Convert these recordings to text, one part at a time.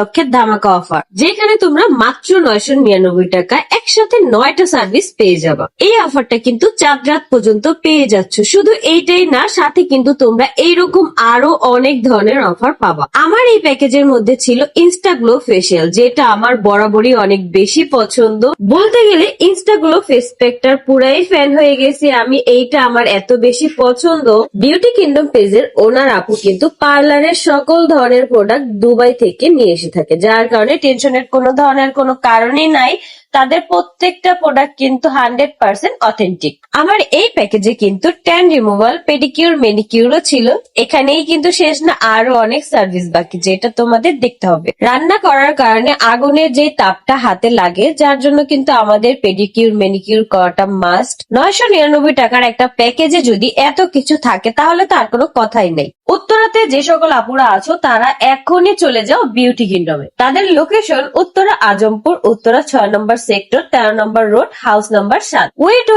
উপলক্ষে ধামাকা অফার, যেখানে তোমরা মাত্র 999 টাকায় একসাথে 9টা সার্ভিস পেয়ে যাবে। এই অফারটা কিন্তু চাঁদ রাত পর্যন্ত পেয়ে যাচ্ছ। শুধু এইটাই না, সাথে কিন্তু তোমরা এইরকম আরো অনেক ধরনের অফার পাবা। আমার এই প্যাকেজের মধ্যে ছিল ইনস্টাগ্লো ফেসিয়াল, যেটা আমার বরাবরই অনেক বেশি পছন্দ। বলতে গেলে ইনস্টাগ্লো ফেস প্যাকটার পুরাই ফ্যান হয়ে গেছি আমি। এইটা আমার এত বেশি পছন্দ। বিউটি কিংডম পেজের ওনার আপু কিন্তু পার্লারের সকল ধরনের প্রোডাক্ট দুবাই থেকে নিয়ে এসে থাকে, যার কারণে টেনশনের কোনো ধরনের কোনো কারণই নাই। তাদের প্রত্যেকটা প্রোডাক্ট কিন্তু 100% অথেন্টিক। আমার এই প্যাকেজে কিন্তু ট্যান রিমুভাল, পেডিকিউর, মেনিকিউরও ছিল। এখানেই কিন্তু শেষ না, আরো অনেক সার্ভিস বাকি, যেটা তোমাদের দেখতে হবে। রান্না করার কারণে আগুনের যে তাপটা হাতে লাগে, যার জন্য কিন্তু আমাদের পেডিকিউর, মেনিকিউর করাটা মাস্ট। 999 টাকার একটা প্যাকেজে যদি এত কিছু থাকে, তাহলে তার কোনো কথাই নেই। উত্তরাতে যে সকল আপুরা আছো, তারা এখনই চলে যাও বিউটি কিংডমে। তাদের লোকেশন উত্তরা আজমপুর, উত্তরা 6 নম্বর সেক্টর, 13 নম্বর রোড, হাউস নাম্বার 7। ওয়েট,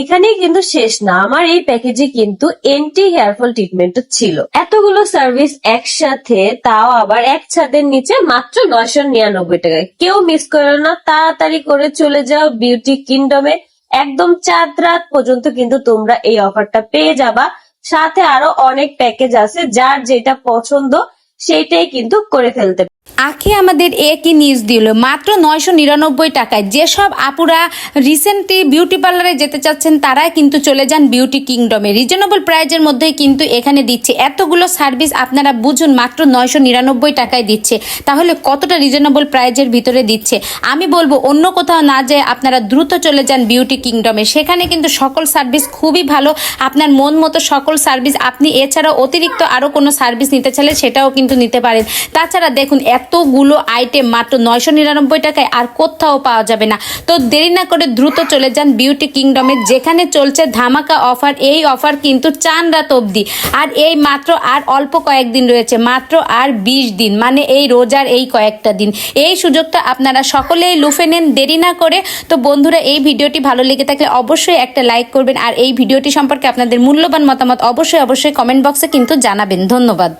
এখানেই কিন্তু শেষ না। আমার এই প্যাকেজে কিন্তু এন্টি হেয়ারফল ট্রিটমেন্ট ছিল। এতগুলো সার্ভিস একসাথে, তাও আবার এক ছাদের নিচে, মাত্র 999 টাকায়। কেউ মিস করো না, তাড়াতাড়ি করে চলে যাও বিউটি কিংডমে। একদম চাঁদ রাত পর্যন্ত কিন্তু তোমরা এই অফারটা পেয়ে যাবা। সাথে আরো অনেক প্যাকেজ আছে, যার যেটা পছন্দ সেইটাই কিন্তু করে ফেলতে। আখি আমাদের একই নিউজ দিল মাত্র 999 টাকায়। যেসব আপুরা রিসেন্টলি বিউটি পার্লারে যেতে চাচ্ছেন, তারা কিন্তু চলে যান বিউটি কিংডমে। রিজনেবল প্রাইজের মধ্যেই কিন্তু এখানে দিচ্ছে এতগুলো সার্ভিস। আপনারা বুঝুন, মাত্র 999 টাকায় দিচ্ছে, তাহলে কতটা রিজনেবল প্রাইজের ভিতরে দিচ্ছে। আমি বলবো অন্য কোথাও না যায় আপনারা দ্রুত চলে যান বিউটি কিংডমে। সেখানে কিন্তু সকল সার্ভিস খুবই ভালো, আপনার মন মতো সকল সার্ভিস। আপনি এছাড়াও অতিরিক্ত আরো কোনো সার্ভিস নিতে চাইলে সেটাও কিন্তু নিতে পারেন। তাছাড়া দেখুন, এতগুলো আইটেম মাত্র 999 টাকায় আর কোথাও পাওয়া যাবে না। তো দেরি না করে দ্রুত চলে যান বিউটি কিংডমে, যেখানে চলছে ধামাকা অফার। এই অফার কিন্তু চাঁদ রাত অবধি, আর এই মাত্র আর অল্প কয়েকদিন রয়েছে, মাত্র আর 20 দিন, মানে এই রোজার এই কয়েকটা দিন। এই সুযোগটা আপনারা সকলেই লুফে নেন দেরি না করে। তো বন্ধুরা, এই ভিডিওটি ভালো লেগে থাকলে অবশ্যই একটা লাইক করবেন, আর এই ভিডিওটি সম্পর্কে আপনাদের মূল্যবান মতামত অবশ্যই কমেন্ট বক্সে কিন্তু জানাবেন। ধন্যবাদ।